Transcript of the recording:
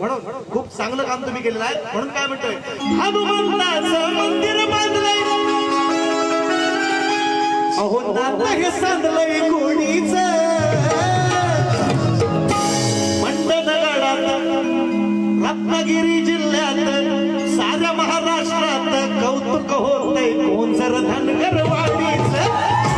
म्हणून खूप चांगलं काम तुम्ही केलेलं आहे. म्हणून काय म्हणतोय, हनुमंताचं मंदिर बांधलंय, अहो नातं हे सांधलंय कोणीच, मंडणगडात रत्नागिरी जिल्ह्यात साऱ्या महाराष्ट्रात कौतुक होतंय कोण जर धनगर वाडीच.